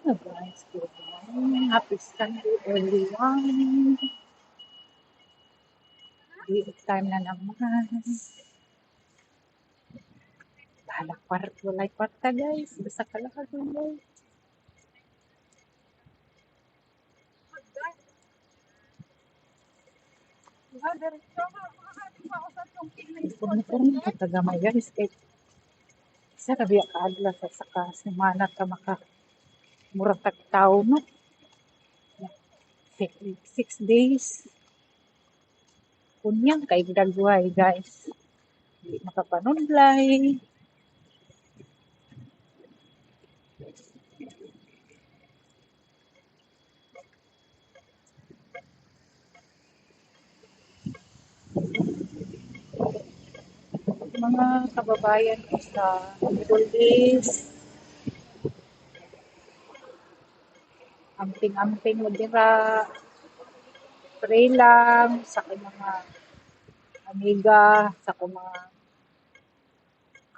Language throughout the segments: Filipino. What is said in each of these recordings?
Hello guys, good morning. Happy Sunday, everyone. Diit time na naman. Bahala kwarto, walay kwarta guys. Basta ka lang guys. Purno-purno ka tagamay guys. Kahit isa ka biya kaadla sa saka semana ka maka murag tagtao no. 6 days. Kunyang kay dagway guys. Di makapanudlay. Mga kababayan ko sa Middle East, amping-amping mo dira, pray lang sa aking mga amiga, sa akong mga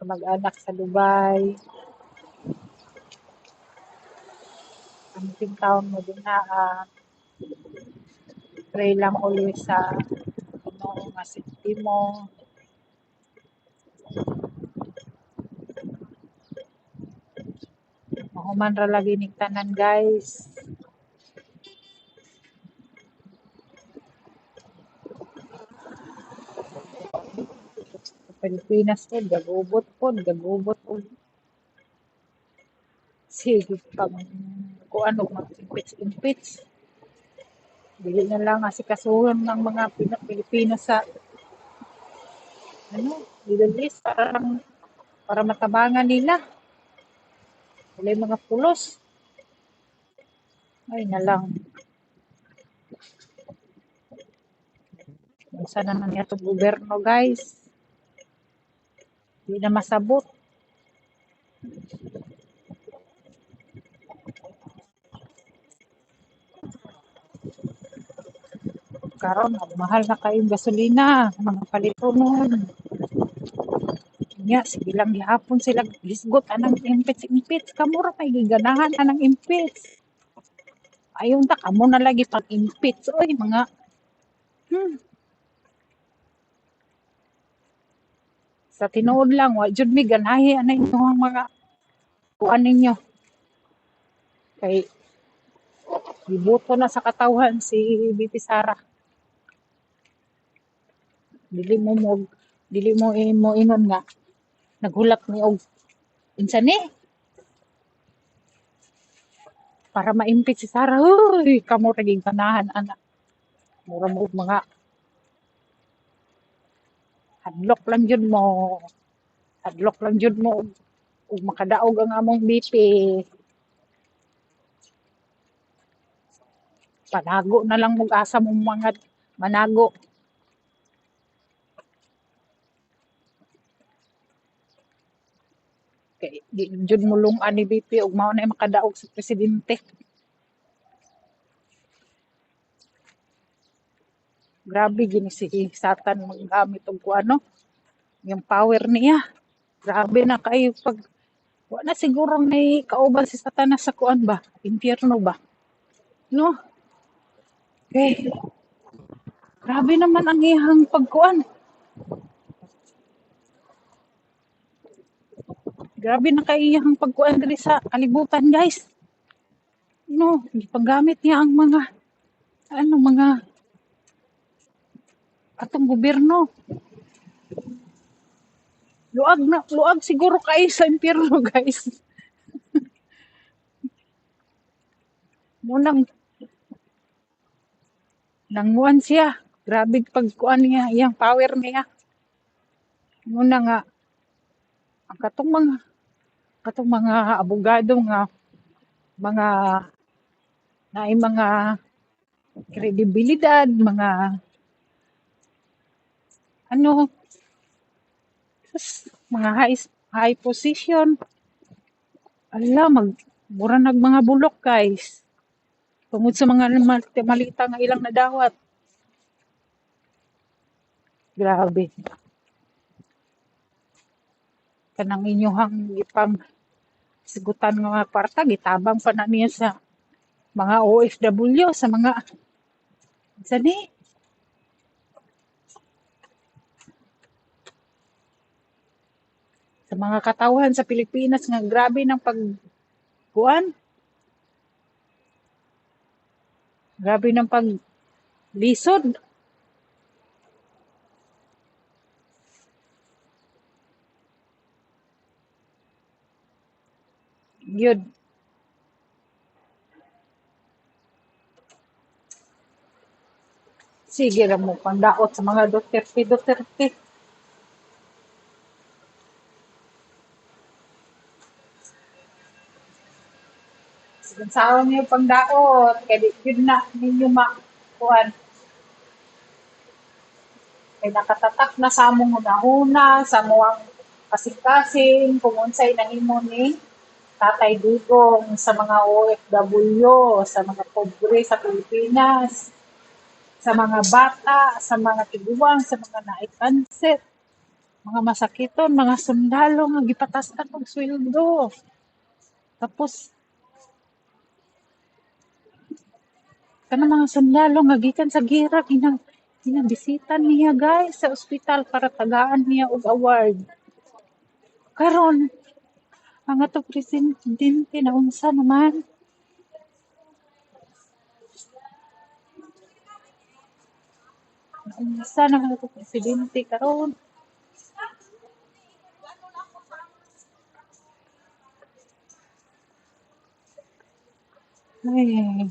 kamag-anak sa Dubai. Amping taon mo din na pray lang always sa nga safety mo. Mahuman ra lagi ning tanan guys. Sa Pilipinas po, gagubot po. Sige pang kung ano, mag-impits. Dili na lang asikasuhan ng mga Pilipino sa Middle East para matabangan nila. Wala yung mga pulos. Ay na lang. Sana na niya itong gobyerno guys. Hindi na masabot. Karon mahal na kayong gasolina, mga palitonon. Nya sige lang gihapon sila hisgot anang impits. Kamura may giganahan anang impits. Ayun ta kamo na lagi pag impits. Oy mga sa tinuod lang wa jud mi ganahi anay inyong mga kuan ninyo. Kay gibuto na sa katawhan si BP Sara. Dili mo ingon nga naghulak ni og unsa ni para maimpit si Sara. Uy, kamo ra gid ganahan ana. Mura mo mga hadlok lang jud mo ug makadaog ang among BP. Panago na lang mong asa mong mga manago. Kay di jud mulung-an ni BP ug mao na makadaog sa presidente. Grabe gini si Satan maggamit og kuano, yung power niya. Grabe na kayo pag wala siguro may kauban si Satanas sa kuan ba? Impyerno ba? No? Okay. Grabe naman ang iyang pagkuan. Grabe na kay iyang pagkuan diri sa kalibutan, guys. No, gipagamit niya ang mga atong gobyerno. Luag siguro kayo sa impyerno, guys. Munang nanguan siya. Grabe pagkuan niya, iyang power niya. Muna nga ang katong mga abogado nga mga naay mga kredibilidad, mga mga high position. Ala, mura nag mga bulok guys. Tungod sa mga malita nga ilang nadawat. Grabe. Kanang inyohang Sigutan nga mga kwarta, gitabang pa na niya sa mga OFW, sa mga, sa ni, sa mga katawhan sa Pilipinas nga grabe ng pagkuan, grabe ng paglisod. Yun, sige ra mo pang daot sa mga Duterte, Duterte. Sige, sa niyo pang daot, kaya di yun na ninyo makuan. Kay nakatatak na sa among hunahuna, sa muang kasing-kasing, kung unsay nahimo ni Tatay Digong sa mga OFW, sa mga pobre sa Pilipinas, sa mga bata, sa mga tiguang, sa mga naikanset, mga masakiton, mga sundalo nga gipatas-an og sweldo. Tapos kanang mga sundalo nga gikan sa gera ginabisitan niya guys sa ospital para tagaan niya og award. Karon ang atong presidente naunsa naman? Naunsa naman atong presidente karon? Ay,